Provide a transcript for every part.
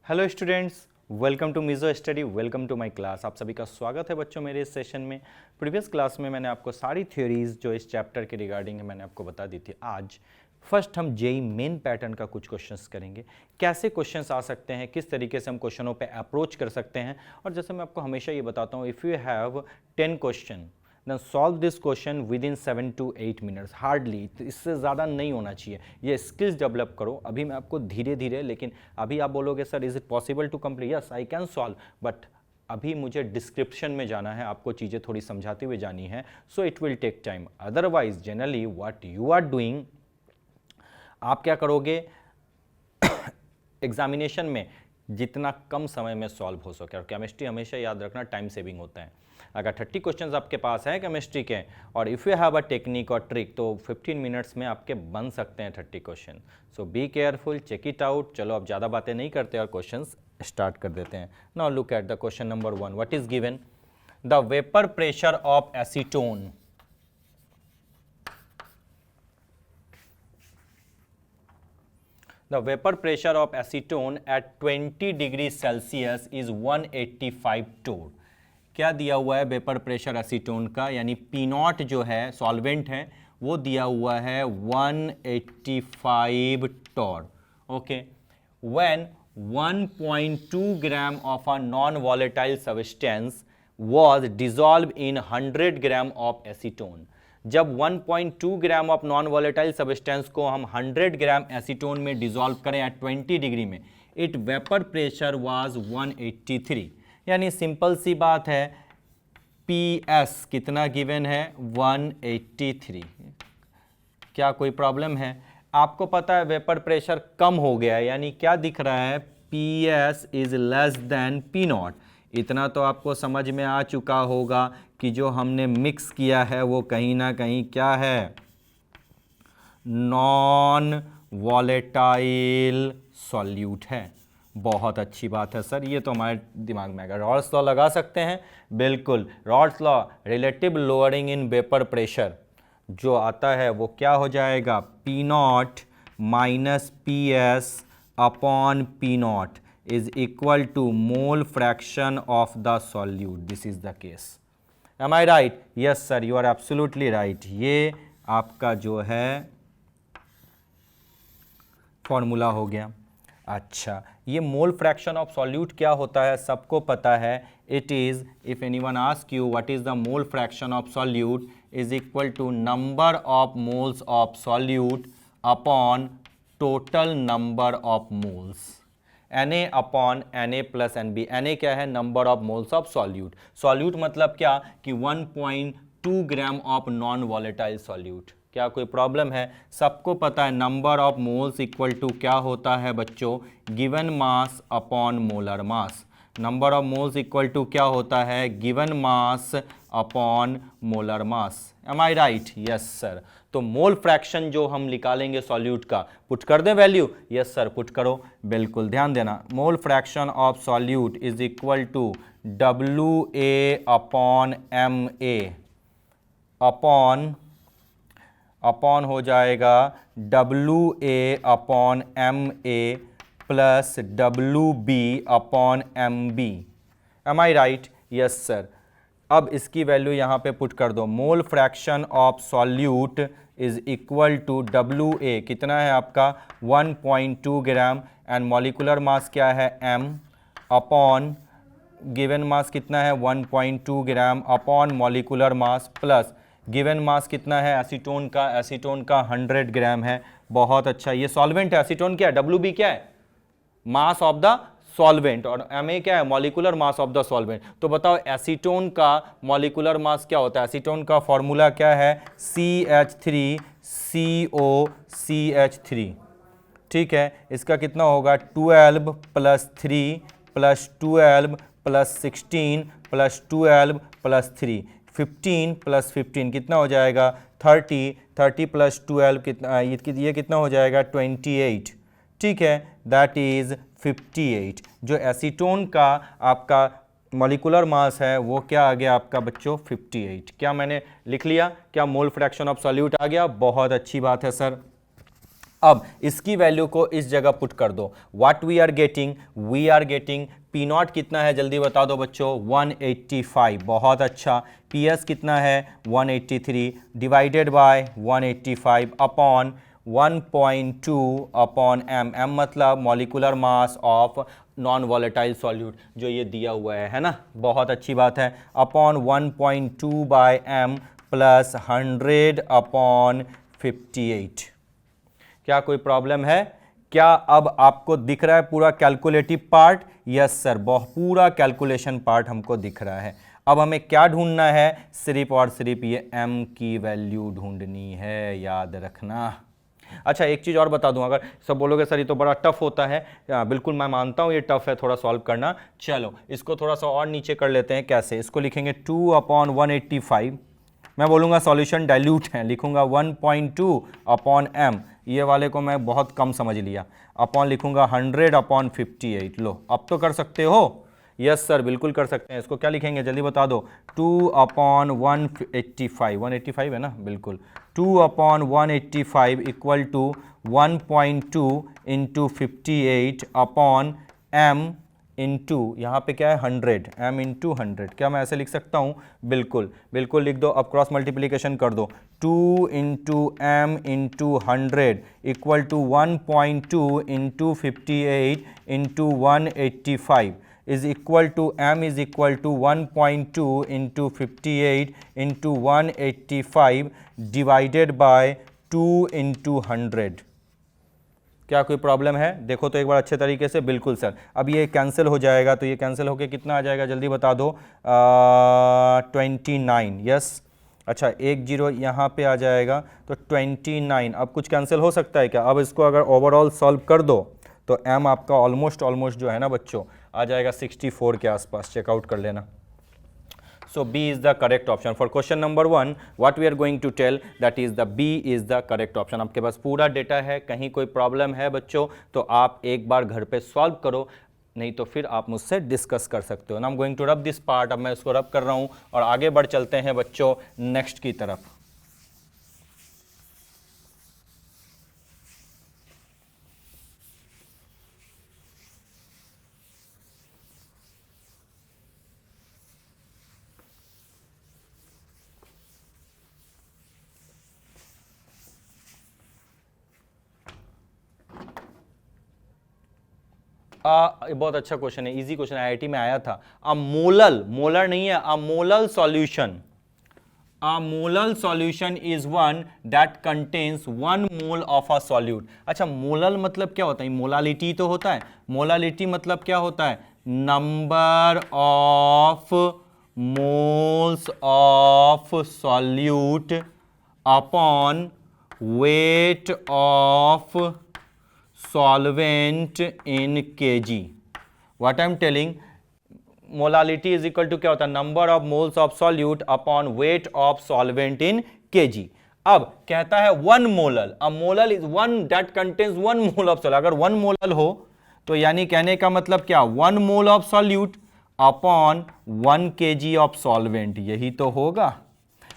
Hello students, welcome to Mizo study, welcome to my class. आप सभी का स्वागत है बच्चों मेरे इस सेशन में। प्रीवियस क्लास में मैंने आपको सारी थ्योरीज जो इस चैप्टर के रिगार्डिंग है मैंने आपको बता दी थी। आज फर्स्ट हम जेई मेन पैटर्न का कुछ क्वेश्चंस करेंगे, कैसे क्वेश्चंस आ सकते हैं, किस तरीके से हम क्वेश्चनों पे अप्रोच कर सकते हैं। और जैसे मैं आपको हमेशा ये बताता हूँ, if you have 10 question then solve this question within 7 to 8 minutes, hardly, इससे ज़्यादा नहीं होना चाहिए। ये स्किल्स डेवलप करो। अभी मैं आपको धीरे धीरे, लेकिन अभी आप बोलोगे sir is it possible to complete, yes I can solve, but अभी मुझे डिस्क्रिप्शन में जाना है, आपको चीज़ें थोड़ी समझाते हुए जानी है, so it will take time. Otherwise generally what you are doing, आप क्या करोगे एग्जामिनेशन में जितना कम समय में सॉल्व हो सके। और केमिस्ट्री हमेशा याद रखना टाइम सेविंग होता है। अगर 30 क्वेश्चंस आपके पास हैं केमिस्ट्री के, और if you have a technique और ट्रिक, तो 15 मिनट्स में आपके बन सकते हैं 30 question. So be careful, check it out. चलो अब ज़्यादा बातें नहीं करते और क्वेश्चंस स्टार्ट कर देते हैं। Now look at the question number 1। What is given? The vapour pressure of acetone The vapor pressure of acetone at 20 degree Celsius is 185 torr। क्या दिया हुआ है वेपर प्रेशर एसीटोन का, यानी पी नॉट जो है सॉल्वेंट है वो दिया हुआ है 185 torr. Okay, when 1.2 gram of a non volatile substance was dissolve in 100 gram of acetone. जब 1.2 gram of non volatile substance को हम 100 ग्राम एसीटोन में डिसॉल्व करें एट 20 डिग्री में, इट वेपर प्रेशर वाज 183। यानी सिंपल सी बात है, PS कितना गिवन है? 183। क्या कोई प्रॉब्लम है? आपको पता है वेपर प्रेशर कम हो गया है, यानी क्या दिख रहा है? PS is less than P not. इतना तो आपको समझ में आ चुका होगा कि जो हमने मिक्स किया है वो कहीं ना कहीं क्या है? नॉन वॉलेटाइल सॉल्यूट है। बहुत अच्छी बात है सर, ये तो हमारे दिमाग में आएगा। रॉल्स लॉ लगा सकते हैं, बिल्कुल। Rawls law, relative lowering in vapour pressure जो आता है वो क्या हो जाएगा? P not minus PS upon P not is equal to mole fraction of the solute. This is the case. Am I right? Yes sir, you are absolutely right. ये आपका जो है फॉर्मूला हो गया। अच्छा, ये मोल फ्रैक्शन ऑफ सॉल्यूट क्या होता है सबको पता है। It is, if anyone ask you what is the mole fraction of solute, is equal to number of moles of solute upon total number of moles, Na upon Na plus NB। Na क्या है? Number of moles of solute. Solute मतलब क्या कि 1.2 gram of non volatile solute. क्या कोई problem है? सबको पता है number of moles equal to क्या होता है बच्चों? Given mass upon molar mass. Number of moles equal to क्या होता है? Given mass upon molar mass. Am I right? Yes sir. तो मोल फ्रैक्शन जो हम निकालेंगे सॉल्यूट का, पुट कर दें वैल्यू? यस सर, पुट करो, बिल्कुल ध्यान देना। Mole fraction of solute is equal to WA upon MA upon हो जाएगा WA upon MA plus WB upon MB। Am I right? Yes sir. अब इसकी वैल्यू यहाँ पे पुट कर दो। Mole fraction of solute is equal to WA कितना है आपका? 1.2 ग्राम, एंड मॉलिकुलर मास क्या है? M अपॉन गिवन मास कितना है? 1.2 ग्राम upon molecular mass plus given mass कितना है एसीटोन का? एसीटोन का 100 ग्राम है। बहुत अच्छा, ये सॉल्वेंट है। एसीटोन क्या है? WB क्या है? मास ऑफ द सॉल्वेंट, और MA क्या है? Molecular mass of the solvent. तो बताओ एसीटोन का मॉलिकुलर मास क्या होता है? एसीटोन का फॉर्मूला क्या है? CH3COCH3। ठीक है, इसका कितना होगा? 12 plus 3 plus 12 plus 16 plus 12 plus 3, 15 plus 15 कितना हो जाएगा? 30, 30 प्लस 12 कितना? ये कितना हो जाएगा? 28। ठीक है, दैट इज 58। जो एसीटोन का आपका मॉलिकुलर मास है वो क्या आ गया आपका बच्चों? 58। क्या मैंने लिख लिया? क्या मोल फ्रैक्शन ऑफ सॉल्यूट आ गया? बहुत अच्छी बात है सर। अब इसकी वैल्यू को इस जगह पुट कर दो। What we are getting P naught कितना है जल्दी बता दो बच्चों, 185। बहुत अच्छा। पी एस कितना है 183 divided by 185 upon 1.2 upon M. M मतलब molecular mass of non volatile solute, जो ये दिया हुआ है ना, बहुत अच्छी बात है। Upon 1.2 by M plus 100 upon 58। क्या कोई प्रॉब्लम है क्या? अब आपको दिख रहा है पूरा कैलकुलेटिव पार्ट? यस सर, पूरा कैलकुलेशन पार्ट हमको दिख रहा है। अब हमें क्या ढूंढना है? सिर्फ और सिर्फ ये m की वैल्यू ढूंढनी है, याद रखना। अच्छा एक चीज़ और बता दूं, अगर सब बोलोगे सर ये तो बड़ा टफ होता है, बिल्कुल मैं मानता हूं ये टफ है थोड़ा सॉल्व करना। चलो इसको थोड़ा सा और नीचे कर लेते हैं। कैसे? इसको लिखेंगे 2/185। मैं बोलूँगा सॉल्यूशन डाइल्यूट है, लिखूंगा 1.2 अपॉन एम, ये वाले को मैं बहुत कम समझ लिया, अपॉन लिखूंगा 100 अपॉन 58। लो अब तो कर सकते हो। यस सर बिल्कुल कर सकते हैं। इसको क्या लिखेंगे जल्दी बता दो? 2/185, 185 है ना, बिल्कुल। 2/185 equal to 1.2 into 58 upon M into, यहाँ पे क्या है 100, m इंटू 100। क्या मैं ऐसे लिख सकता हूँ? बिल्कुल बिल्कुल लिख दो। अब क्रॉस मल्टीप्लिकेशन कर दो। 2 into M into 100 equal to 1.2 into 58 into 185 is equal to m is equal to 1.2 into 58 into 185 divided by 2 into 100। क्या कोई प्रॉब्लम है? देखो तो एक बार अच्छे तरीके से। बिल्कुल सर। अब ये कैंसिल हो जाएगा, तो ये कैंसिल होके कितना आ जाएगा जल्दी बता दो? 29। यस। अच्छा एक जीरो यहाँ पे आ जाएगा तो 29। अब कुछ कैंसिल हो सकता है क्या? अब इसको अगर ओवरऑल सॉल्व कर दो तो m आपका ऑलमोस्ट जो है ना बच्चों आ जाएगा 64 के आसपास। चेकआउट कर लेना। So B is the correct option for question number 1. What we are going to tell that is the B is the correct option. आपके पास पूरा डेटा है, कहीं कोई प्रॉब्लम है बच्चों तो आप एक बार घर पे सॉल्व करो, नहीं तो फिर आप मुझसे डिस्कस कर सकते हो। ना I'm going to rub this part। अब मैं इसको रब कर रहा हूँ और आगे बढ़ चलते हैं बच्चों नेक्स्ट की तरफ। ये बहुत अच्छा क्वेश्चन है, इजी क्वेश्चन, आईआईटी में आया था। अ मोलर नहीं है, a molal solution. A molal solution is one that contains 1 mole of a solute। अच्छा मोलल मतलब क्या होता है? मोलालिटी तो होता है। मोलालिटी मतलब क्या होता है? Number of moles of solute upon weight of solvent in kg। What I am telling, molality is equal to क्या होता है? Number of moles of solute upon weight of solvent in kg। अब कहता है 1 molal. A molal is 1 that contains 1 mole of solute. अगर 1 molal हो तो यानी कहने का मतलब क्या? 1 mole of solute upon 1 kg of solvent, यही तो होगा।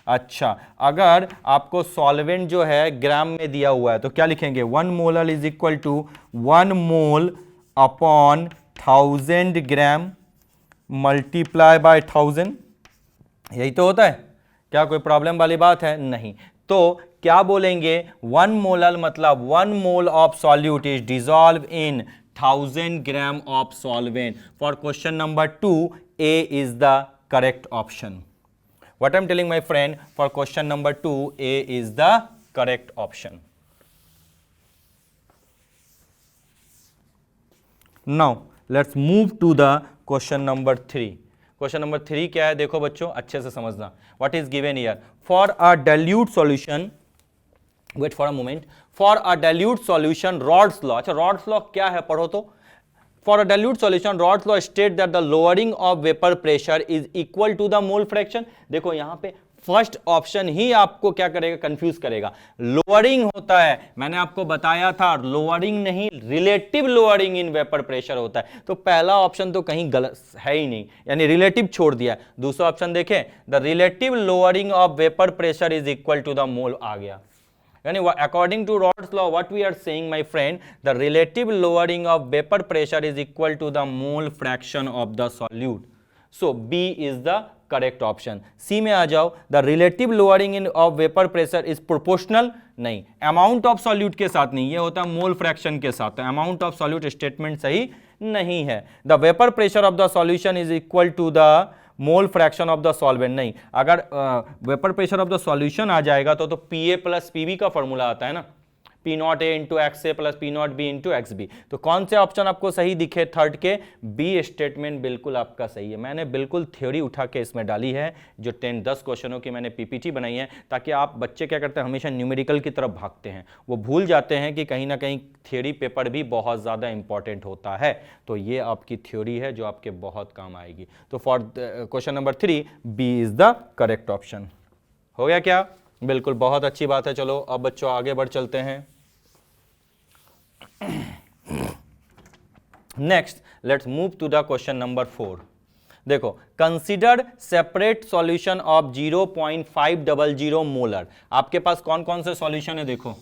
अच्छा अगर आपको सॉल्वेंट जो है ग्राम में दिया हुआ है तो क्या लिखेंगे? 1 molal is equal to 1 mole upon 1000 gram multiply by 1000, यही तो होता है। क्या कोई प्रॉब्लम वाली बात है? नहीं। तो क्या बोलेंगे? 1 मोलल मतलब 1 mole of solute is dissolve in 1000 gram of solvent. For question number 2 A is the correct option. What I am telling my friend, for question number 2 A is the correct option. Now let's move to the question number 3। Question number 3 क्या है देखो बच्चों, अच्छे से समझना। What is given here? For a dilute solution, wait for a moment, for a dilute solution Raoult's law. अच्छा Raoult's law क्या है पढ़ो तो। For a dilute solution Raoult's law state that the lowering of vapour pressure is equal to the mole fraction. देखो यहां पे first option ही आपको क्या करेगा? कंफ्यूज करेगा। लोअरिंग होता है, मैंने आपको बताया था, लोअरिंग नहीं relative lowering in vapour pressure होता है। तो पहला ऑप्शन तो कहीं गलत है ही नहीं, यानी रिलेटिव छोड़ दिया। दूसरा ऑप्शन देखें, the relative lowering of vapour pressure is equal to the mole आ गया। यानी according to Raoult's law what we are saying my friend, the relative lowering of vapour pressure is equal to the mole fraction of the solute. So B is the correct option. C में आ जाओ, the relative lowering in of vapour pressure is proportional, नहीं, amount of solute के साथ नहीं, ये होता है मोल फ्रैक्शन के साथ, अमाउंट ऑफ सॉल्यूट स्टेटमेंट सही नहीं है। The vapour pressure of the solution is equal to the mole fraction of the solvent, नहीं, अगर vapour pressure of the solution आ जाएगा तो पीए प्लस पीबी का फॉर्मूला आता है ना, P naught A into X A plus P naught B into X B. तो कौन से ऑप्शन आपको सही दिखे थर्ड के? बी स्टेटमेंट बिल्कुल आपका सही है। मैंने बिल्कुल थ्योरी उठा के इसमें डाली है, जो 10-10 क्वेश्चनों की मैंने पीपीटी बनाई है, ताकि आप बच्चे क्या करते हैं, हमेशा न्यूमेरिकल की तरफ भागते हैं, वो भूल जाते हैं कि कहीं ना कहीं थ्योरी पेपर भी बहुत ज़्यादा इंपॉर्टेंट होता है। तो ये आपकी थ्योरी है जो आपके बहुत काम आएगी। तो for question number 3 B is the correct option. हो गया क्या? बिल्कुल, बहुत अच्छी बात है। चलो अब बच्चों आगे बढ़ चलते हैं। Next let's move to the question number 4। देखो, consider separate solution of 0.500 molar. आपके पास कौन कौन से सॉल्यूशन है? देखो,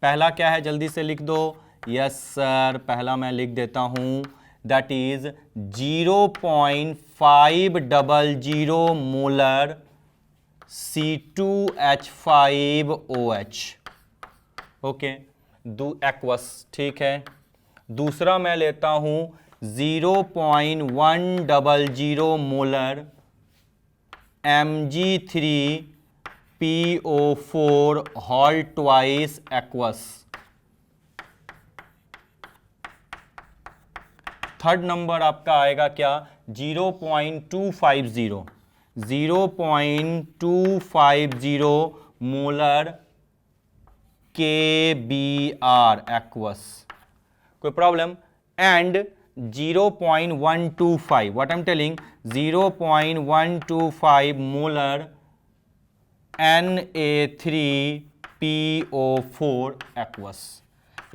पहला क्या है, जल्दी से लिख दो। यस सर, पहला मैं लिख देता हूं, that is 0.500 molar C2H5OH। Okay, aqueous, ठीक है। दूसरा मैं लेता हूं 0.100 molar Mg3PO4 whole twice aqueous. Third number आपका आएगा क्या? 0.250 मोलर KBr एक्वस। कोई problem? And 0.125, what I am telling, 0.125 molar Na3PO4 aqueous.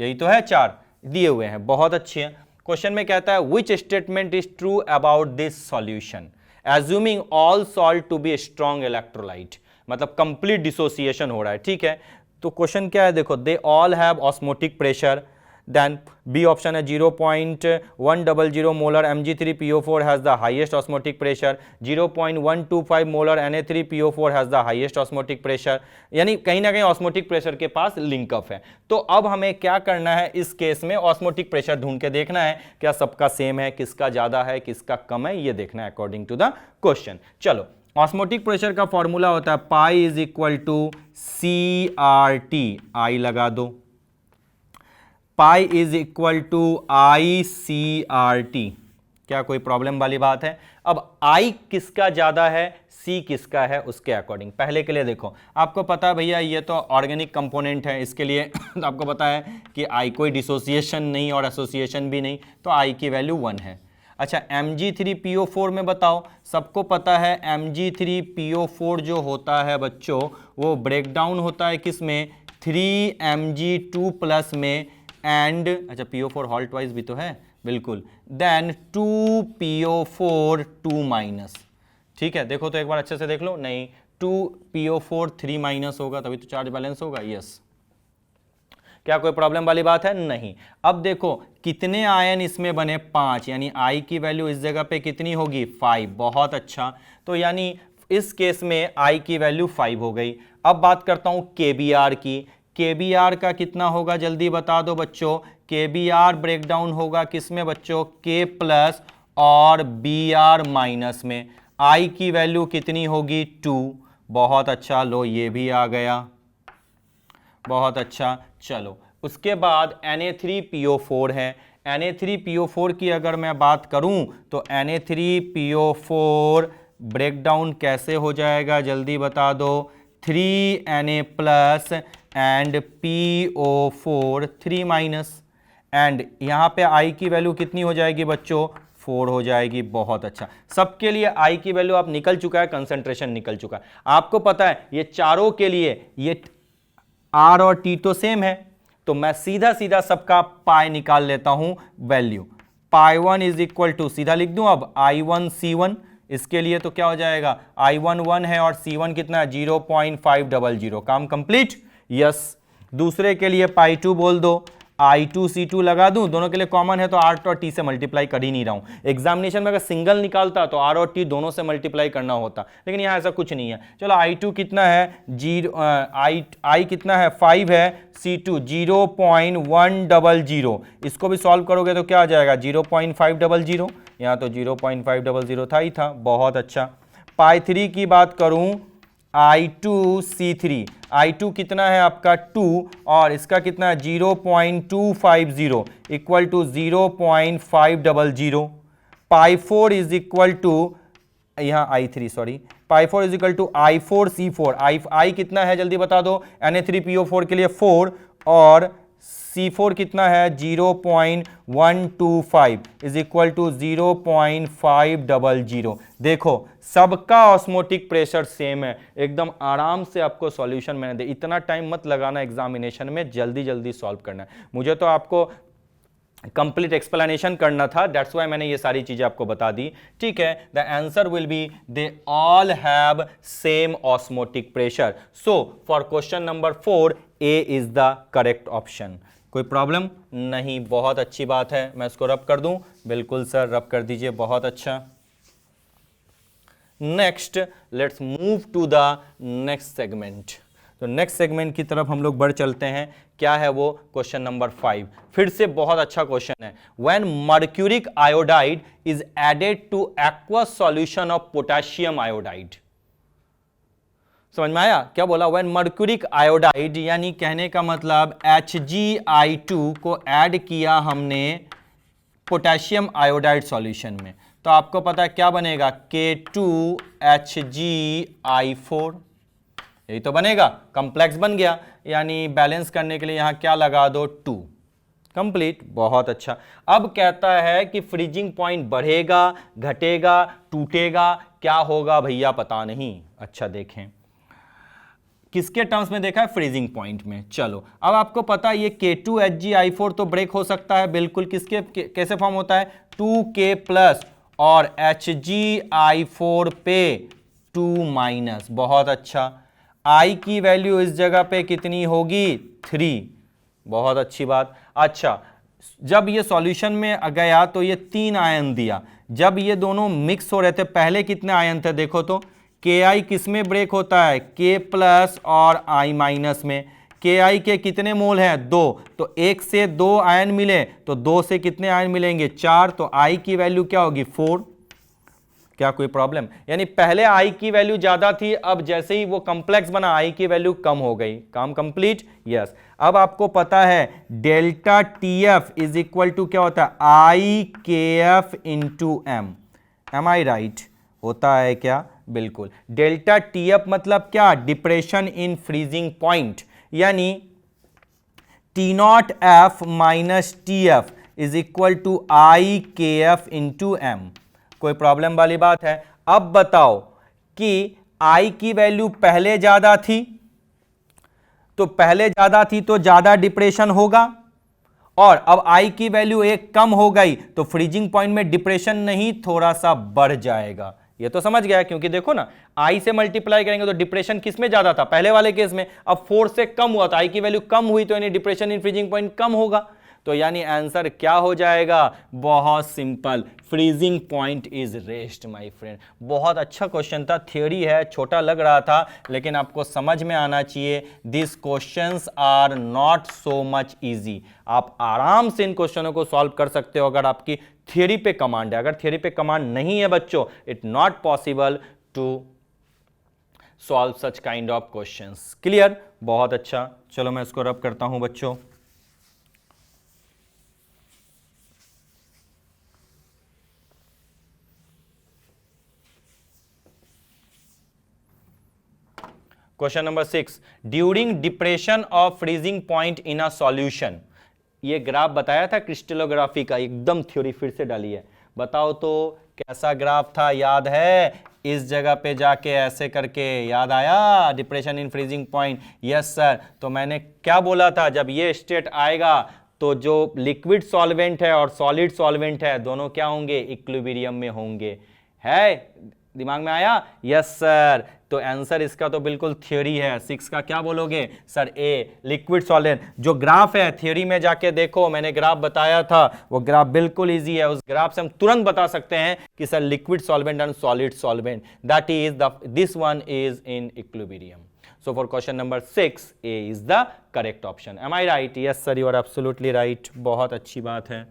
यही तो है, 4 दिए हुए हैं, बहुत अच्छे हैं। क्वेश्चन में कहता है which statement is true about this solution, assuming all salt to be strong electrolyte. मतलब कंप्लीट डिसोसिएशन हो रहा है, ठीक है। तो क्वेश्चन क्या है, देखो, they all have osmotic pressure, then B option है 0.100 molar Mg3PO4 has the highest osmotic pressure, 0.125 molar Na3PO4 has the highest osmotic pressure, यानी कहीं ना कहीं ऑस्मोटिक प्रेशर के पास लिंकअप है। तो अब हमें क्या करना है, इस केस में ऑस्मोटिक प्रेशर ढूंढ के देखना है, क्या सबका सेम है, किसका ज्यादा है, किसका कम है, ये देखना है अकॉर्डिंग टू द क्वेश्चन। चलो, ऑस्मोटिक प्रेशर का फॉर्मूला होता है pi is equal to CRT, I लगा दो, pi is equal to ICRT। क्या कोई प्रॉब्लम वाली बात है? अब I किसका ज्यादा है, C किसका है, उसके अकॉर्डिंग। पहले के लिए देखो, आपको पता है भैया ये तो ऑर्गेनिक कंपोनेंट है, इसके लिए तो आपको पता है कि I कोई डिसोसिएशन नहीं और एसोसिएशन भी नहीं, तो I की वैल्यू 1 है। अच्छा, Mg3PO4 में बताओ, सबको पता है Mg3PO4 जो होता है बच्चों, वो ब्रेक डाउन होता है किस में, 3Mg2 प्लस में, एंड अच्छा PO4 होल ट्वाइस भी तो है, बिल्कुल, देन 2PO4 2 माइनस। ठीक है, देखो तो एक बार अच्छे से देख लो, नहीं 2PO4 3 माइनस होगा तभी तो चार्ज बैलेंस होगा। यस, क्या कोई प्रॉब्लम वाली बात है? नहीं। अब देखो कितने आयन इसमें बने, 5, यानी I की वैल्यू इस जगह पे कितनी होगी, 5। बहुत अच्छा, तो यानी इस केस में I की वैल्यू 5 हो गई। अब बात करता हूं KBr की। KBr का कितना होगा, जल्दी बता दो बच्चों। KBr ब्रेकडाउन होगा किसमें बच्चों, K प्लस और Br माइनस में। I की वैल्यू कितनी होगी, 2। बहुत अच्छा, लो ये भी आ गया, बहुत अच्छा। चलो, उसके बाद Na3PO4 है। Na3PO4 की अगर मैं बात करूं तो Na3PO4 ब्रेकडाउन कैसे हो जाएगा, जल्दी बता दो। 3Na plus and PO4 3 minus, and यहाँ पे I की वैल्यू कितनी हो जाएगी बच्चों, 4 हो जाएगी। बहुत अच्छा, सबके लिए I की वैल्यू आप निकल चुका है, कंसंट्रेशन निकल चुका है। आपको पता है ये चारों के लिए ये R और T तो सेम है, तो मैं सीधा सीधा सबका पाई निकाल लेता हूं value. Pi 1 is equal to, सीधा लिख दूं अब, I1 C1। इसके लिए तो क्या हो जाएगा, I1 1 है और C1 कितना है, 0.500। काम कंप्लीट। यस, दूसरे के लिए पाई 2 बोल दो, I2C2 लगा दूं, दोनों के लिए कॉमन है तो R और T से मल्टीप्लाई कर ही नहीं रहा हूं। एग्जामिनेशन में अगर सिंगल निकालता तो R और T दोनों से मल्टीप्लाई करना होता, लेकिन यहां ऐसा कुछ नहीं है। चलो I2 कितना है, I कितना है 5 है, C2 0.100, इसको भी सॉल्व करोगे तो क्या आ जाएगा 0.500, यहाँ तो 0.500 था ही था। बहुत अच्छा। पाई 3 की बात करूं, I2C3, I2 कितना है आपका 2 और इसका कितना है 0.250 equal to 0.500। Pi 4 is equal to, यहाँ I3 sorry, pi 4 is equal to I4C4, I कितना है जल्दी बता दो, Na3PO4 के लिए 4 और C4 कितना है 0.125 इज इक्वल टू 0.500। देखो सबका ऑस्मोटिक प्रेशर सेम है, एकदम आराम से आपको सॉल्यूशन मैंने दे, इतना टाइम मत लगाना एग्जामिनेशन में, जल्दी जल्दी सॉल्व करना है। मुझे तो आपको कंप्लीट एक्सप्लेनेशन करना था, दैट्स व्हाई मैंने ये सारी चीजें आपको बता दी। ठीक है, the answer will be they all have same osmotic pressure. So for question number 4 A is the correct option. कोई प्रॉब्लम नहीं, बहुत अच्छी बात है। मैं इसको रब कर दूं, बिल्कुल सर रब कर दीजिए, बहुत अच्छा। Next let's move to the next segment. तो नेक्स्ट सेगमेंट की तरफ हम लोग बढ़ चलते हैं। क्या है वो, क्वेश्चन नंबर 5, फिर से बहुत अच्छा क्वेश्चन है। When mercuric iodide is added to aqueous solution of potassium iodide. समझ में आया क्या बोला, व्हेन मर्क्यूरिक आयोडाइड, यानी कहने का मतलब HgI2 को ऐड किया हमने पोटेशियम आयोडाइड सॉल्यूशन में, तो आपको पता है क्या बनेगा, K2HgI4, यही तो बनेगा, कॉम्प्लेक्स बन गया, यानी बैलेंस करने के लिए यहां क्या लगा दो 2, कंप्लीट। बहुत अच्छा। अब कहता है कि फ्रीजिंग पॉइंट बढ़ेगा, घटेगा, टूटेगा, क्या होगा भैया पता नहीं। अच्छा देखें किसके टर्म्स में देखा है, फ्रीजिंग पॉइंट में। चलो अब आपको पता है ये K2HgI4 तो ब्रेक हो सकता है बिल्कुल, किसके कैसे फॉर्म होता है 2K प्लस और HgI4 पे 2 माइनस। बहुत अच्छा। I की वैल्यू इस जगह पे कितनी होगी 3, बहुत अच्छी बात। अच्छा जब ये सॉल्यूशन में गया तो ये 3 आयन दिया, जब ये दोनों मिक्स हो रहे थे पहले कितने आयन थे देखो तो, Ki किस में ब्रेक होता है, K प्लस और I माइनस में। Ki के कितने मोल हैं 2, तो 1 से 2 आयन मिले तो 2 से कितने आयन मिलेंगे 4, तो I की वैल्यू क्या होगी 4। क्या कोई प्रॉब्लम, यानी पहले I की वैल्यू ज्यादा थी, अब जैसे ही वो कॉम्प्लेक्स बना I की वैल्यू कम हो गई। काम कंप्लीट। यस। अब आपको पता है delta TF is equal to क्या होता है IKF into M, am I right, होता है क्या, बिल्कुल। डेल्टा TF मतलब क्या, डिप्रेशन इन फ्रीजिंग पॉइंट, यानी T0F minus TF is equal to IKF into M। कोई प्रॉब्लम वाली बात है। अब बताओ कि I की वैल्यू पहले ज्यादा थी, तो पहले ज्यादा थी तो ज्यादा डिप्रेशन होगा, और अब I की वैल्यू 1 कम हो गई तो फ्रीजिंग पॉइंट में डिप्रेशन नहीं थोड़ा सा बढ़ जाएगा। ये तो समझ गया, क्योंकि देखो ना I से मल्टीप्लाई करेंगे तो डिप्रेशन किस में ज्यादा था, पहले वाले केस में, अब 4 से कम हुआ तो I की वैल्यू कम हुई तो यानी डिप्रेशन इन फ्रीजिंग पॉइंट कम होगा। तो यानी आंसर क्या हो जाएगा, बहुत simple, freezing point is rest my friend. बहुत अच्छा क्वेश्चन था, थ्योरी है, छोटा लग रहा था लेकिन आपको समझ में आना चाहिए। This questions are not so much easy, आप आराम से इन क्वेश्चनों को सॉल्व कर सकते हो अगर आपकी थ्योरी पे कमांड है। अगर थ्योरी पे कमांड नहीं है बच्चों, it not possible to solve such kind of questions. Clear, बहुत अच्छा। चलो मैं इसको रब करता हूं बच्चों। Question number 6, during depression of freezing point in a solution. ये ग्राफ बताया था क्रिस्टलोग्राफी का, एकदम थ्योरी फिर से डाली है। बताओ तो कैसा ग्राफ था, याद है, इस जगह पे जाके ऐसे करके, याद आया, depression in freezing point. Yes sir, तो मैंने क्या बोला था, जब ये स्टेट आएगा तो जो लिक्विड सॉल्वेंट है और सॉलिड सॉल्वेंट है दोनों क्या होंगे, इक्विलिब्रियम में होंगे। है दिमाग में आया? Yes sir. तो आंसर इसका तो बिल्कुल थ्योरी है। 6 का क्या बोलोगे सर? ए, लिक्विड सॉलिड। जो ग्राफ है थ्योरी में जाके देखो, मैंने ग्राफ बताया था, वो ग्राफ बिल्कुल इजी है। उस ग्राफ से हम तुरंत बता सकते हैं कि sir liquid solvent and solid solvent, that is this one is in equilibrium. So for question number 6, A is the correct option. Am I right? Yes sir, you are absolutely right. बहुत अच्छी बात है.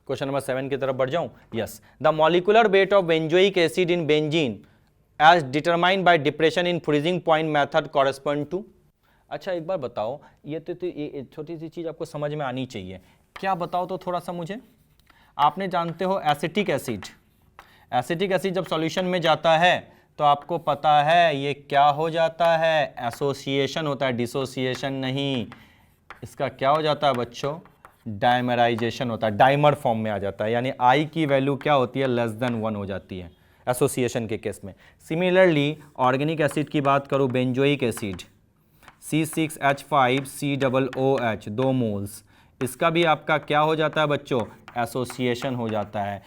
Question number 7 की तरफ बढ़ जाऊं. Yes, the molecular weight of benzoic acid in benzene as determined by depression in freezing point method correspond to. अच्छा एक बार बताओ, ये छोटी सी चीज आपको समझ में आनी चाहिए. क्या बताओ तो थोड़ा सा मुझे. आपने जानते हो एसिटिक एसिड, एसिटिक एसिड जब सॉल्यूशन में जाता है तो आपको पता है ये क्या हो जाता है? एसोसिएशन होता है, डिसोसिएशन नहीं. इसका क्या हो जाता है बच्चों? डाइमराइजेशन होता है, डाइमर फॉर्म में आ जाता है, यानी आई की वैल्यू क्या होती है? लेस देन 1 हो जाती है एसोसिएशन के केस में. सिमिलरली ऑर्गेनिक एसिड की बात करूँ, बेंजोइक एसिड C6H5COOH 2 मोल्स, इसका भी आपका क्या हो जाता है बच्चों? एसोसिएशन हो जाता है,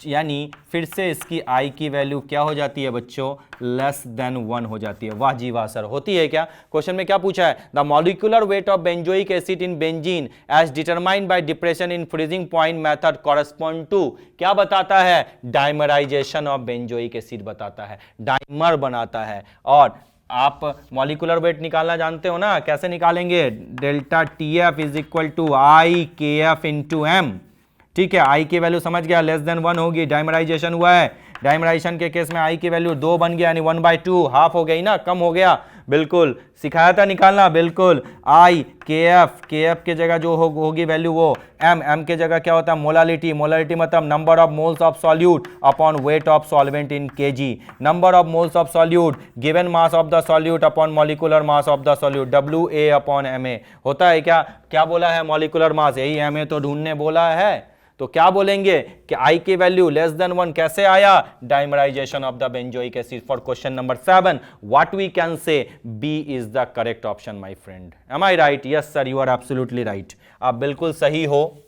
यानी फिर से इसकी आई की वैल्यू क्या हो जाती है बच्चों? लेस देन 1 हो जाती है. वाह जी वाह सर, होती है क्या? क्वेश्चन में क्या पूछा है? The molecular weight of benzoic acid in benzene as determined by depression in freezing point method correspond to. क्या बताता है? डाइमराइजेशन ऑफ बेंजोइक एसिड बताता है, डाइमर बनाता है. और आप मॉलिकुलर वेट निकालना जानते हो ना, कैसे निकालेंगे? Delta TF is equal to IKF into M. ठीक है, आई की वैल्यू समझ गया, लेस देन 1 होगी. डाइमराइजेशन हुआ है, डाइमराइजेशन के केस में आई की वैल्यू 2 बन गया, यानी 1/2, हाफ हो गई ना, कम हो गया. बिल्कुल सिखाया था निकालना, बिल्कुल. IKF, KF के जगह जो होगी वैल्यू वो M के जगह क्या होता है? मोलालिटी. मोलालिटी मतलब number of moles of solute upon weight of solvent in kg. Number of moles of solute given mass of the solute upon molecular mass of the solute, WA upon MA. होता है क्या? क्या बोला है? Molecular mass, यही MA तो ढूंढने बोला है. तो क्या बोलेंगे कि आई की वैल्यू लेस देन 1 कैसे आया? Dimerization of the benzoic acid. For question number 7 what we can say? B is the correct option my friend. Am I right? Yes sir, you are absolutely right. आप बिल्कुल सही हो.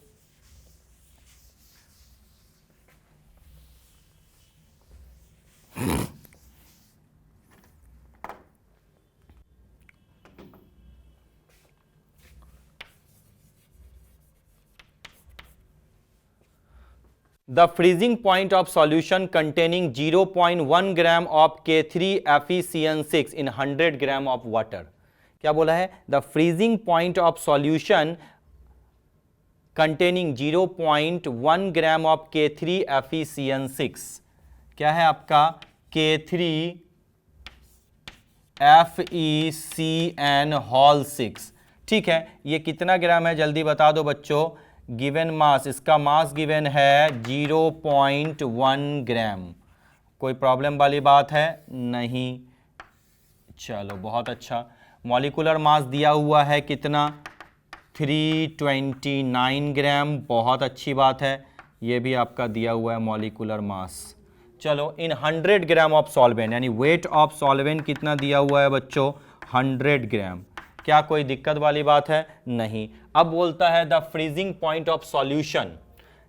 The freezing point of solution containing 0.1 gram of K3FeCN6 in 100 gram of water. क्या बोला है? The freezing point of solution containing 0.1 gram of K3FeCN6. क्या है आपका? K3FeCN6. ठीक है, ये कितना ग्राम है जल्दी बता दो बच्चों. गिवन मास, इसका मास गिवन है 0.1 ग्राम. कोई प्रॉब्लम वाली बात है? नहीं. चलो बहुत अच्छा. मॉलिकुलर मास दिया हुआ है कितना? 329 ग्राम. बहुत अच्छी बात है, ये भी आपका दिया हुआ है मॉलिकुलर मास. चलो, इन 100 ग्राम ऑफ सॉल्वेंट, यानी वेट ऑफ सॉल्वेंट कितना दिया हुआ है बच्चों? 100 ग्राम. क्या कोई दिक्कत वाली बात है? नहीं. अब बोलता है the freezing point of solution.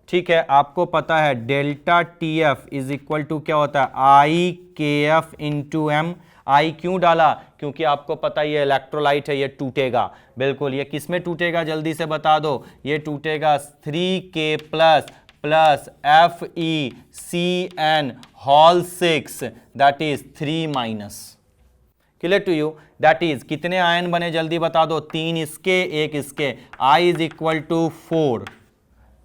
ठीक है, आपको पता है delta TF is equal to क्या होता है? IKF into M. आई क्यों डाला? क्योंकि आपको पता है ये इलेक्ट्रोलाइट है, ये टूटेगा. बिल्कुल, ये किस में टूटेगा जल्दी से बता दो. ये टूटेगा 3K plus FeCN whole 6, that is 3 minus. Clear to you? That is कितने आयन बने जल्दी बता दो. 3 इसके, 1 इसके. I is equal to 4.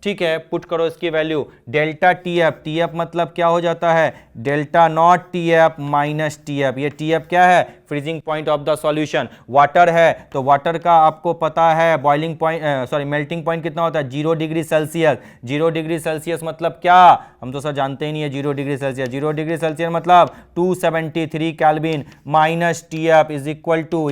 ठीक है, पुट करो इसकी वैल्यू. डेल्टा TF मतलब क्या हो जाता है? Delta not TF minus TF. ये TF क्या है? Freezing point of the solution. Water है तो वाटर का आपको पता है boiling point, sorry melting point कितना होता है? 0 डिग्री सेल्सियस. 0 डिग्री सेल्सियस मतलब क्या? हम तो सर जानते ही नहीं है 0 डिग्री सेल्सियस. 0 डिग्री सेल्सियस मतलब 273 kelvin minus TF is equal to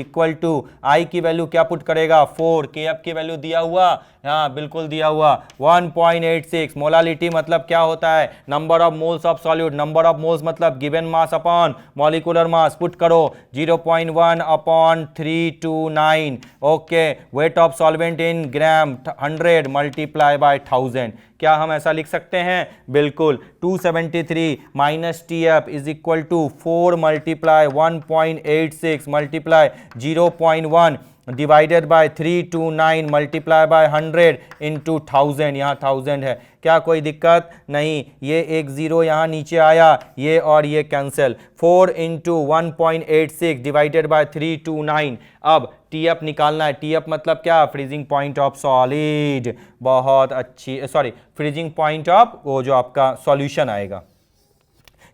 I की वैल्यू क्या पुट करेगा? 4. KF की वैल्यू दिया हुआ हाँ बिल्कुल दिया हुआ 1.86। मोलालिटी मतलब क्या होता है, number of moles of solute, number of moles मतलब given mass upon molecular mass, put करो 0.1 upon 329। Okay, weight of solvent in gram 100 multiply by 1000। क्या हम ऐसा लिख सकते हैं? बिल्कुल। 273 minus T F is equal to 4 multiply 1.86 multiply 0.1 divided by 329 multiply by 100 into 1000। यहाँ 1000 है, क्या कोई दिक्कत नहीं? ये एक ज़ीरो यहाँ नीचे आया, ये और ये कैंसिल। 4 into 1.86 divided by 329। अब टी एफ निकालना है। टी एफ मतलब क्या? Freezing point of solid. बहुत अच्छी, सॉरी, फ्रीजिंग पॉइंट ऑफ वो जो आपका सॉल्यूशन आएगा,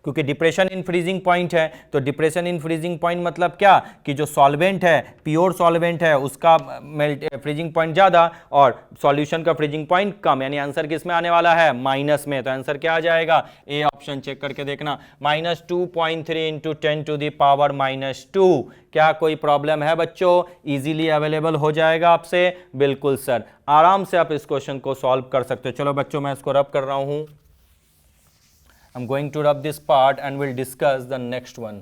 क्योंकि डिप्रेशन इन फ्रीजिंग पॉइंट है। तो डिप्रेशन इन फ्रीजिंग पॉइंट मतलब क्या कि जो सॉल्वेंट है, प्योर सॉल्वेंट है, उसका फ्रीजिंग पॉइंट ज़्यादा और सॉल्यूशन का फ्रीजिंग पॉइंट कम। यानी आंसर किस में आने वाला है? माइनस में। तो आंसर क्या आ जाएगा? A option. चेक करके देखना। -2.3 इंटू 10 टू द पावर -2। क्या कोई प्रॉब्लम है बच्चों? इजीली अवेलेबल हो जाएगा आपसे। बिल्कुल सर, आराम से आप इस क्वेश्चन को सॉल्व कर सकते हो। चलो बच्चों, मैं इसको रब कर रहा हूँ। I'm going to rub this part and we'll discuss the next one.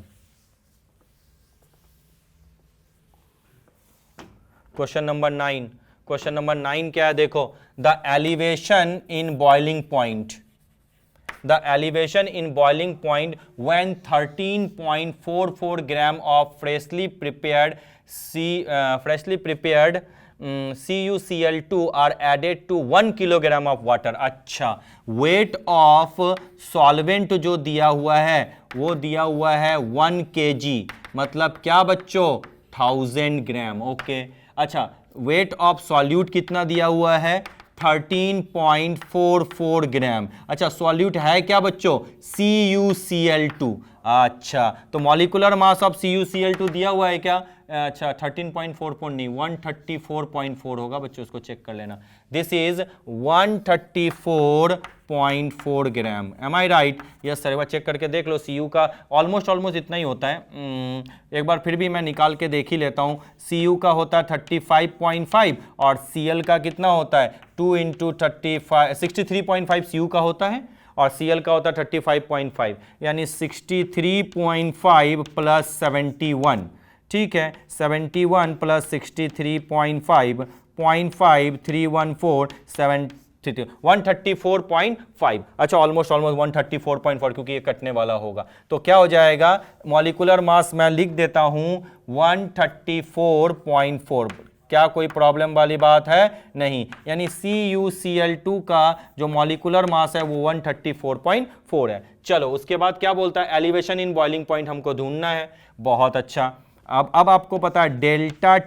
Question number 9. Question number 9 क्या है? देखो, the elevation in boiling point. The elevation in boiling point when 13.44 gram of freshly prepared CuCl2 are added to 1 kilogram of water. अच्छा, weight of solvent जो दिया हुआ है वो दिया हुआ है 1 kg, मतलब क्या बच्चों? 1000 ग्राम। ओके, अच्छा, weight of solute कितना दिया हुआ है? 13.44 ग्राम। अच्छा, सॉल्यूट है क्या बच्चों? CuCl2। अच्छा, तो मॉलिक्यूलर मास ऑफ CuCl2 दिया हुआ है क्या? अच्छा, 13.44 नहीं, 134.4 होगा बच्चों, उसको चेक कर लेना। This is 134.4 gram. Am I right? Yes sir, एक बार चेक करके देख लो। Cu का ऑलमोस्ट इतना ही होता है। एक बार फिर भी मैं निकाल के देख ही लेता हूँ। Cu का होता है 35.5 और Cl का कितना होता है? 2 इंटू 35, 63.5 Cu का होता है और Cl का होता है 35.5, यानी 63.5 प्लस 71। ठीक है, 71 प्लस 63.5, 0.5314, 134.5। अच्छा, ऑलमोस्ट 134.4, क्योंकि ये कटने वाला होगा। तो क्या हो जाएगा? मॉलिक्यूलर मास मैं लिख देता हूं 134.4। क्या कोई प्रॉब्लम वाली बात है? नहीं। यानी CuCl2 का जो मॉलिक्यूलर मास है वो 134.4 है। चलो, उसके बाद क्या बोलता है? एलिवेशन इन बॉइलिंग पॉइंट हमको ढूंढना है। बहुत अच्छा। अब आपको पता है delta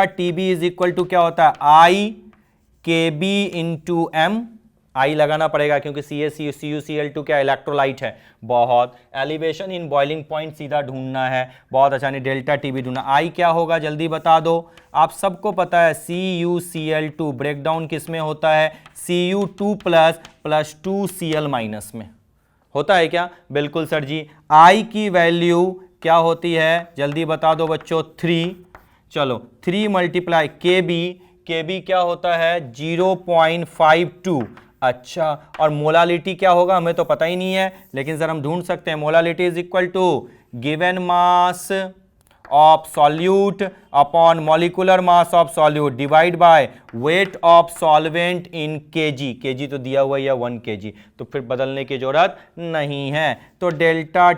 TB is equal to क्या होता है? आई के बी इंटू एम। आई लगाना पड़ेगा क्योंकि CuCl2 क्या इलेक्ट्रोलाइट है। बहुत। एलिवेशन इन बॉइलिंग पॉइंट सीधा ढूंढना है। बहुत अच्छा, नहीं डेल्टा टीबी ढूंढना। आई क्या होगा जल्दी बता दो। आप सबको पता है CuCl2 ब्रेकडाउन किस में होता है? Cu2 प्लस 2Cl माइनस में होता है क्या? बिल्कुल सर जी। आई की वैल्यू क्या होती है जल्दी बता दो बच्चों? 3। चलो, 3 मल्टीप्लाई के बी क्या होता है? 0.52। अच्छा, और मोलालिटी क्या होगा हमें तो पता ही नहीं है, लेकिन सर हम ढूंढ सकते हैं। Molality is equal to given mass of solute upon molecular mass of solute divide by weight of solvent in KG. KG तो दिया हुआ है 1 kg, तो फिर बदलने की जरूरत नहीं है। तो delta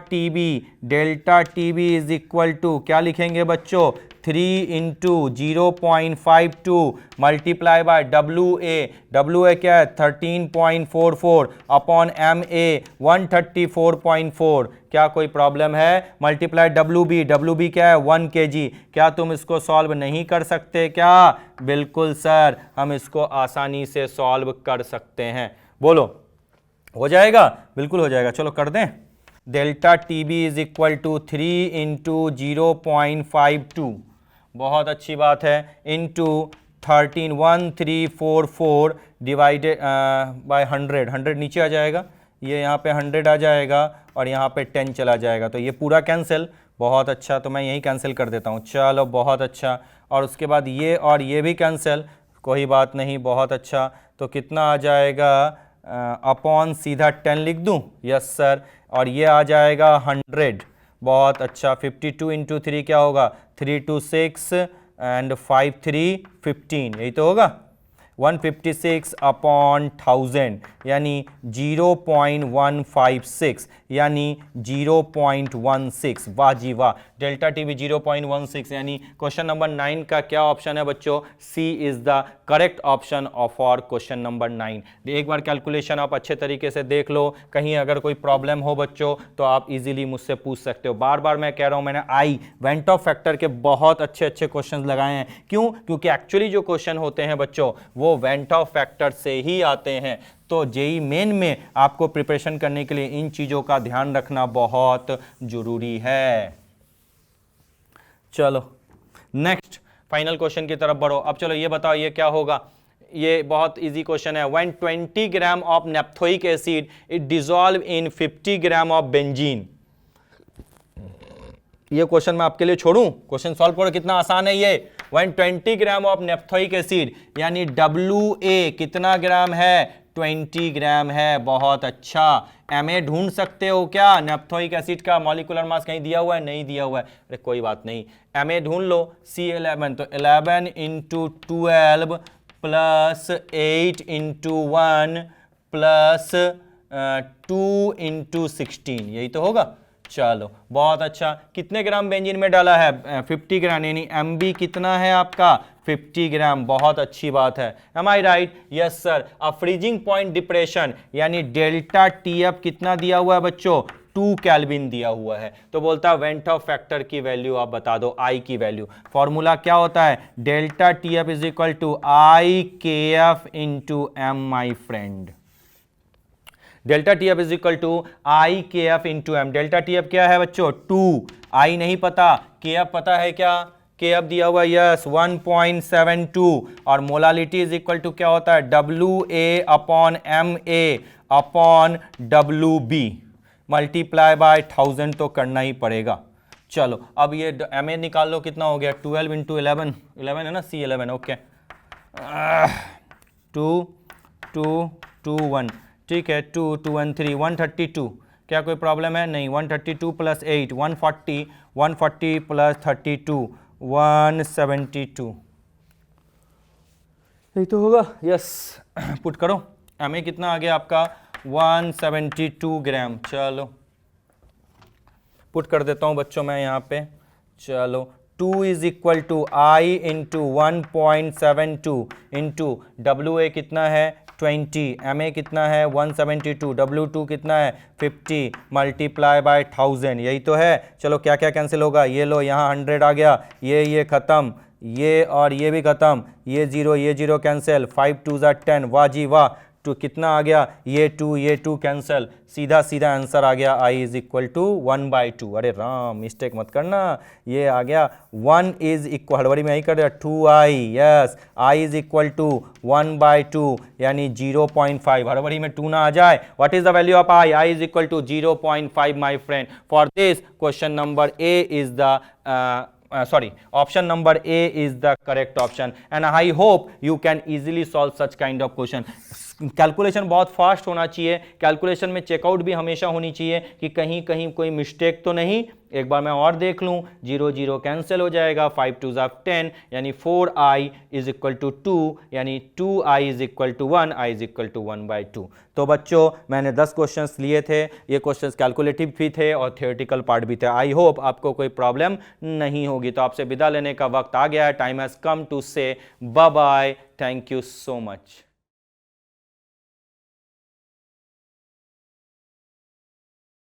TB is equal to क्या लिखेंगे बच्चों? 3 इंटू 0.52 मल्टीप्लाई बाय WA क्या है? 13.44 अपॉन MA 134.4। क्या कोई प्रॉब्लम है? मल्टीप्लाई WB क्या है? 1 kg। क्या तुम इसको सॉल्व नहीं कर सकते क्या? बिल्कुल सर, हम इसको आसानी से सॉल्व कर सकते हैं। बोलो, हो जाएगा? बिल्कुल हो जाएगा। चलो कर दें। Delta TB is equal to 3 into 0.52, बहुत अच्छी बात है, इंटू 13,1344 डिवाइडेड बाय 100। 100 नीचे आ जाएगा, ये यहाँ पे 100 आ जाएगा और यहाँ पे 10 चला जाएगा, तो ये पूरा कैंसिल, बहुत अच्छा, तो मैं यही कैंसिल कर देता हूँ। चलो बहुत अच्छा, और उसके बाद ये और ये भी कैंसिल, कोई बात नहीं, बहुत अच्छा। तो कितना आ जाएगा, अपॉन सीधा 10 लिख दूँ, यस सर, और ये आ जाएगा 100, बहुत अच्छा। 52 इंटू 3 क्या होगा, 3 2 6 एंड 5 3 15, यही तो होगा। 156 अपॉन 1000 यानी 0.156 यानी 0.16। वाह जी वाह, डेल्टा टी भी 0.16, यानी क्वेश्चन नंबर 9 का क्या ऑप्शन है बच्चों, C is the correct option for question number 9। एक बार कैलकुलेशन आप अच्छे तरीके से देख लो, कहीं अगर कोई प्रॉब्लम हो बच्चों तो आप इजीली मुझसे पूछ सकते हो। बार बार मैं कह रहा हूं, मैंने वेंट ऑफ फैक्टर के बहुत अच्छे अच्छे क्वेश्चन लगाए हैं। क्यों? क्योंकि एक्चुअली जो क्वेश्चन होते हैं बच्चों वो वेंट ऑफ फैक्टर से ही आते हैं। तो जेई मेन में आपको प्रिपरेशन करने के लिए इन चीजों का ध्यान रखना बहुत जरूरी है। चलो नेक्स्ट फाइनल क्वेश्चन की तरफ बढ़ो। अब चलो ये बताओ ये क्या होगा, ये बहुत इजी क्वेश्चन है। When 20 gram of naphthoic acid it dissolve in 50 gram of benzene. ये क्वेश्चन मैं आपके लिए छोड़ूं, क्वेश्चन सॉल्व करो, कितना आसान है ये। When 20 gram of naphthoic acid यानी WA कितना ग्राम है, 20 ग्राम है, बहुत अच्छा। MA ढूंढ सकते हो क्या, नेप्थोइक एसिड का मॉलिक्यूलर मास कहीं दिया हुआ है, नहीं दिया हुआ है, अरे कोई बात नहीं, MA ढूंढ लो। C11 तो 11 into 12 plus 8 into 1 plus 2 into 16, यही तो होगा। चलो बहुत अच्छा, कितने ग्राम बेंजीन में डाला है, 50 ग्राम, यानी MB कितना है आपका, 50 ग्राम, बहुत अच्छी बात है। M I right, yes sir. अब फ्रीजिंग पॉइंट डिप्रेशन यानी डेल्टा TF कितना दिया हुआ है बच्चों, 2 केल्विन दिया हुआ है। तो बोलता है वेंट ऑफ फैक्टर की वैल्यू आप बता दो, I की वैल्यू। फॉर्मूला क्या होता है, delta TF is equal to IKF into M, my friend. Delta TF is equal to IKF into M। Delta TF क्या है बच्चों, 2, I नहीं पता, KF पता है क्या, KF दिया हुआ यस 1.72, और मोलालिटी इज इक्वल टू क्या होता है, WA upon MA upon WB multiply by 1000 तो करना ही पड़ेगा। चलो अब ये MA निकाल लो, कितना हो गया, 12 इंटू 11, 11 है ना, C11, ओके, 2 2 2 1, ठीक है, 2 2 1 3, 132। क्या कोई प्रॉब्लम है, नहीं। 132 प्लस 8 140, 140 प्लस 32 172, यही तो होगा, यस। पुट करो, MA कितना आ गया आपका, 172 ग्राम। चलो पुट कर देता हूं बच्चों मैं यहाँ पे। चलो 2 is equal to I into 1.72 into WA कितना है 20, MA कितना है 172, W2 कितना है 50 मल्टीप्लाई बाय 1000, यही तो है। चलो क्या क्या कैंसिल होगा, ये लो यहाँ 100 आ गया, ये खत्म, ये और ये भी खत्म, ये 0 कैंसिल, 5 2 10, वाह जी वाह। टू कितना आ गया, ये 2 कैंसिल, सीधा सीधा आंसर आ गया I इज इक्वल टू 1/2। अरे राम मिस्टेक मत करना, ये आ गया 1 इज इक्वल, हड़बड़ी में यही कर दिया 2I, yes, I is equal to 1/2 यानी 0.5, हड़बड़ी में 2 ना आ जाए। What is the value of I is equal to 0.5 my friend. For this question number A is the option number A is the correct option, and I hope you can easily solve such kind of question. Calculation बहुत fast होना चाहिए, calculation में checkout भी हमेशा होनी चाहिए कि कहीं कहीं कोई मिस्टेक तो नहीं। एक बार मैं और देख लूँ, 0 कैंसिल हो जाएगा, 5 2 10 यानी 4I इज इक्वल टू 2 यानी 2I is equal to 1, I is equal to 1/2। तो बच्चों मैंने 10 क्वेश्चंस लिए थे, ये क्वेश्चंस कैलकुलेटिव भी थे और थियोरेटिकल पार्ट भी थे। आई होप आपको कोई प्रॉब्लम नहीं होगी। तो आपसे विदा लेने का वक्त आ गया है, time has come to say bye bye, thank you so much.